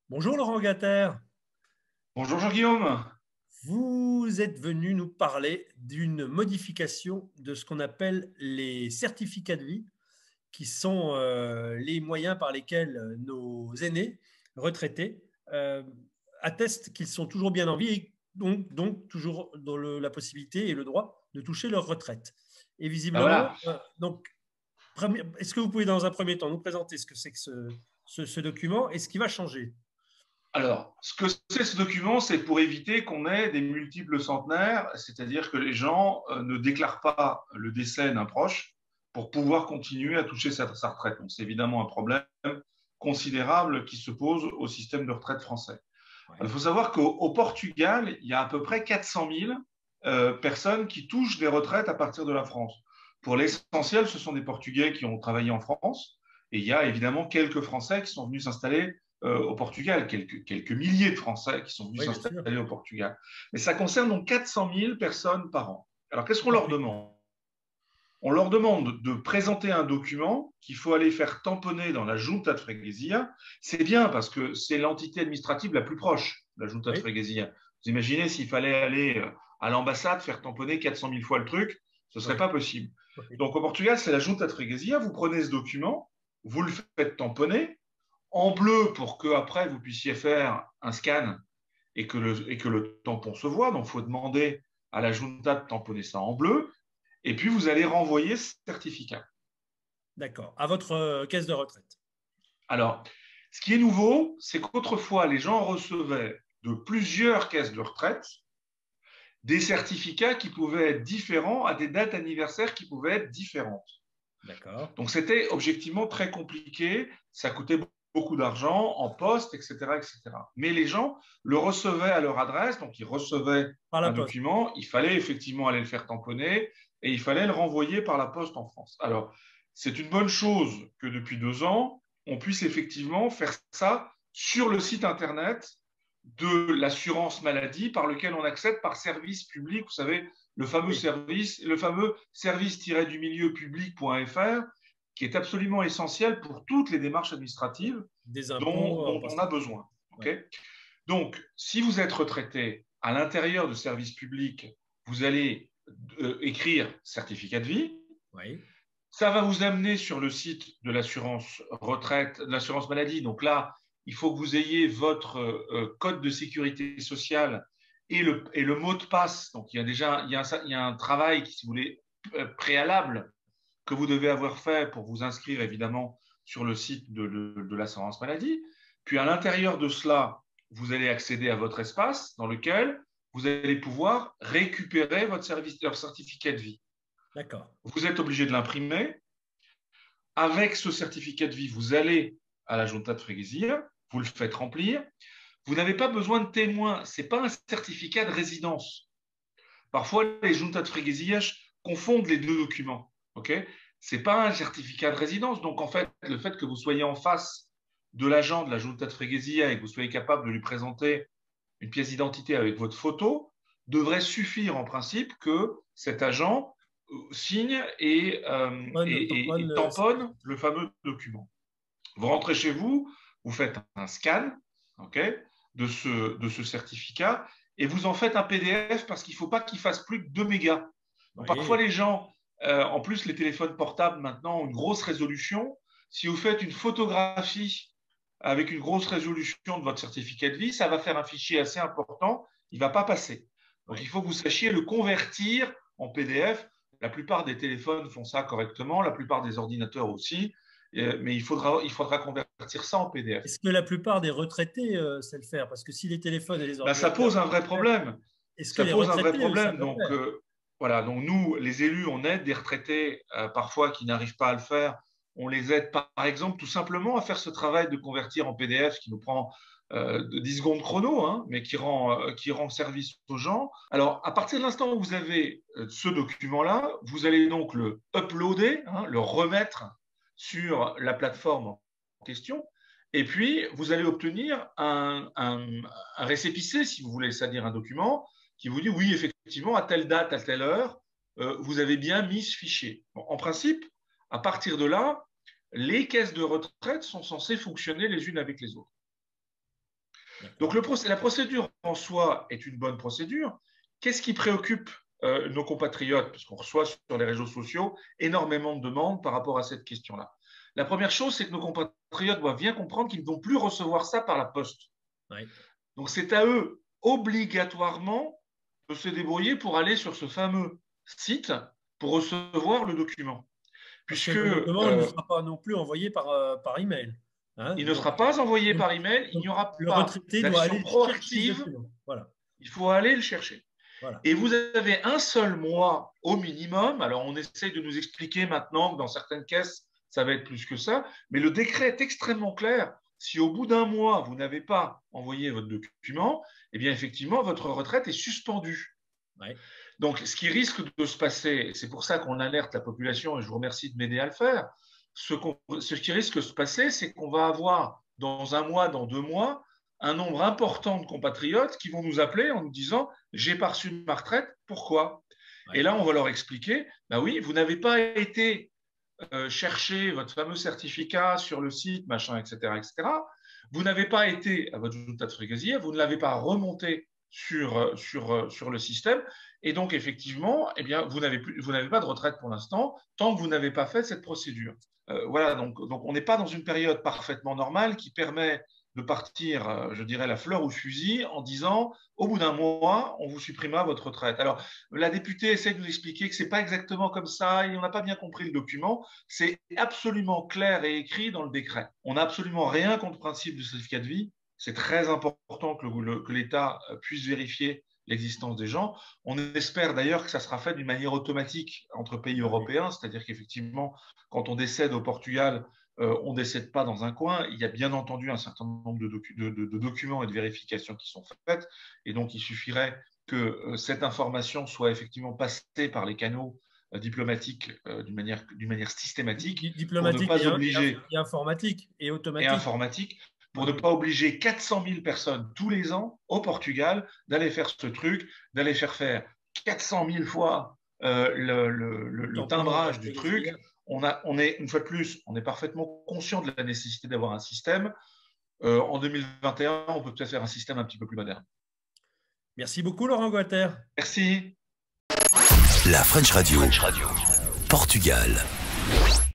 Bonjour Laurent Gatter, Bonjour Jean-Guillaume. vous êtes venu nous parler d'une modification de ce qu'on appelle les certificats de vie, qui sont les moyens par lesquels nos aînés retraités attestent qu'ils sont toujours bien en vie et donc toujours dans la possibilité et le droit de toucher leur retraite. Et Ben voilà. visiblement, est-ce que vous pouvez dans un premier temps nous présenter ce que c'est que ce document et ce qui va changer? Alors, ce que c'est ce document, c'est pour éviter qu'on ait des multiples centenaires, c'est-à-dire que les gens ne déclarent pas le décès d'un proche pour pouvoir continuer à toucher sa retraite. Donc, c'est évidemment un problème considérable qui se pose au système de retraite français. Il Ouais. faut savoir qu'au Portugal, il y a à peu près 400 000 personnes qui touchent des retraites à partir de la France. Pour l'essentiel, ce sont des Portugais qui ont travaillé en France. Et il y a évidemment quelques Français qui sont venus s'installer au Portugal, quelques milliers de Français qui sont venus Oui, bien sûr. s'installer au Portugal. Mais ça concerne donc 400 000 personnes par an. Alors, qu'est-ce qu'on leur demande? On leur demande de présenter un document qu'il faut aller faire tamponner dans la Junta de Freguesia. C'est bien parce que c'est l'entité administrative la plus proche, la Junta de Oui, Freguesia. Vous imaginez s'il fallait aller à l'ambassade faire tamponner 400 000 fois le truc, ce ne serait oui, pas possible. oui. Donc au Portugal, c'est la Junta de Freguesia. Vous prenez ce document, vous le faites tamponner en bleu pour que après vous puissiez faire un scan et que le tampon se voit. Donc il faut demander à la Junta de tamponner ça en bleu. Et puis, vous allez renvoyer ce certificat. D'accord. À votre caisse de retraite. Alors, ce qui est nouveau, c'est qu'autrefois, les gens recevaient de plusieurs caisses de retraite des certificats qui pouvaient être différents à des dates anniversaires qui pouvaient être différentes. D'accord. Donc, c'était objectivement très compliqué. Ça coûtait beaucoup d'argent en poste, etc., etc. Mais les gens le recevaient à leur adresse. Donc, ils recevaient Par la un poste. document. Il fallait effectivement aller le faire tamponner et il fallait le renvoyer par la poste en France. Alors, c'est une bonne chose que depuis 2 ans, on puisse effectivement faire ça sur le site Internet de l'assurance maladie par lequel on accède par service public. Vous savez, Oui. le fameux service-du-milieu public.fr, qui est absolument essentiel pour toutes les démarches administratives Des dont, impôts en dont on a passant. besoin. Ouais. Okay. Donc, si vous êtes retraité à l'intérieur de services publics, vous allez écrire certificat de vie. Oui. Ça va vous amener sur le site de l'assurance retraite, de l'assurance maladie. Donc là, il faut que vous ayez votre code de sécurité sociale et le mot de passe. Donc il y a déjà il y a un travail, si vous voulez, préalable que vous devez avoir fait pour vous inscrire évidemment sur le site de l'assurance maladie. Puis à l'intérieur de cela, vous allez accéder à votre espace dans lequel vous allez pouvoir récupérer votre certificat de vie. D'accord. Vous êtes obligé de l'imprimer. Avec ce certificat de vie, vous allez à la Junta de Freguesia, vous le faites remplir. Vous n'avez pas besoin de témoin. Ce n'est pas un certificat de résidence. Parfois, les Junta de Freguesia confondent les deux documents. Okay, ce n'est pas un certificat de résidence. Donc, en fait, le fait que vous soyez en face de l'agent de la Junta de Freguesia et que vous soyez capable de lui présenter une pièce d'identité avec votre photo devrait suffire en principe que cet agent signe et Tamponne le tamponne certificat. le fameux document. Vous rentrez chez vous, vous faites un scan, okay, de ce certificat et vous en faites un PDF parce qu'il ne faut pas qu'il fasse plus de 2 mégas. Donc, parfois, Oui. les gens, en plus, les téléphones portables maintenant ont une grosse résolution. Si vous faites une photographie avec une grosse résolution de votre certificat de vie, ça va faire un fichier assez important, il ne va pas passer. Donc, il Oui. faut que vous sachiez le convertir en PDF. La plupart des téléphones font ça correctement, la plupart des ordinateurs aussi, mais il faudra convertir ça en PDF. Est-ce que la plupart des retraités savent le faire? Parce que si les téléphones et les Ben, ça ordinateurs pose un savent vrai le faire, problème. est-ce que Ça les pose un vrai retraités, eux, savent problème. le Donc, faire? voilà. Donc, nous, les élus, on aide des retraités parfois qui n'arrivent pas à le faire. On les aide, par exemple, tout simplement à faire ce travail de convertir en PDF qui nous prend de 10 secondes chrono, hein, mais qui rend service aux gens. Alors, à partir de l'instant où vous avez ce document-là, vous allez donc le uploader, hein, le remettre sur la plateforme en question. Et puis, vous allez obtenir un récépissé, si vous voulez, c'est-à-dire un document qui vous dit oui, effectivement, à telle date, à telle heure, vous avez bien mis ce fichier. Bon, en principe, à partir de là, les caisses de retraite sont censées fonctionner les unes avec les autres. Donc, la procédure en soi est une bonne procédure. Qu'est-ce qui préoccupe nos compatriotes? Parce qu'on reçoit sur les réseaux sociaux énormément de demandes par rapport à cette question-là. La première chose, c'est que nos compatriotes doivent bien comprendre qu'ils ne vont plus recevoir ça par la poste. Oui. Donc, c'est à eux obligatoirement de se débrouiller pour aller sur ce fameux site pour recevoir le document. Puisque le document ne sera pas non plus envoyé par email. Hein, il ne sera pas envoyé par email, il n'y aura le pas retraité doit aller proactive. Voilà. Il faut aller le chercher. Voilà. Et vous avez un seul mois au minimum. Alors, on essaye de nous expliquer maintenant que dans certaines caisses, ça va être plus que ça. Mais le décret est extrêmement clair. Si au bout d'un mois, vous n'avez pas envoyé votre document, eh bien, effectivement, votre retraite est suspendue. Ouais. Donc, ce qui risque de se passer, c'est pour ça qu'on alerte la population, et je vous remercie de m'aider à le faire, ce qui risque de se passer, c'est qu'on va avoir dans un mois, dans 2 mois, un nombre important de compatriotes qui vont nous appeler en nous disant « j'ai pas reçu ma retraite, pourquoi ?» Et là, on va leur expliquer « bah oui, vous n'avez pas été chercher votre fameux certificat sur le site, machin, etc. etc. Vous n'avez pas été à votre junta de frégasier, vous ne l'avez pas remonté sur le système, et donc effectivement, eh bien, vous n'avez pas de retraite pour l'instant tant que vous n'avez pas fait cette procédure. Voilà, donc on n'est pas dans une période parfaitement normale qui permet de partir, je dirais, la fleur au fusil en disant au bout d'un mois, on vous supprimera votre retraite. Alors, la députée essaie de nous expliquer que ce n'est pas exactement comme ça et on n'a pas bien compris le document. C'est absolument clair et écrit dans le décret. On n'a absolument rien contre le principe du certificat de vie. C'est très important que l'État puisse vérifier l'existence des gens. On espère d'ailleurs que ça sera fait d'une manière automatique entre pays européens, c'est-à-dire qu'effectivement, quand on décède au Portugal, on ne décède pas dans un coin. Il y a bien entendu un certain nombre de documents et de vérifications qui sont faites. Et donc, il suffirait que cette information soit effectivement passée par les canaux diplomatiques d'une manière systématique. Diplomatique pour ne pas obliger, et informatique et automatique. Pour ne pas obliger 400 000 personnes tous les ans au Portugal d'aller faire ce truc, d'aller faire 400 000 fois le timbrage du truc. On est, une fois de plus, on est parfaitement conscient de la nécessité d'avoir un système. En 2021, on peut peut-être faire un système un petit peu plus moderne. Merci beaucoup, Laurent Goater. Merci. La French Radio. Portugal.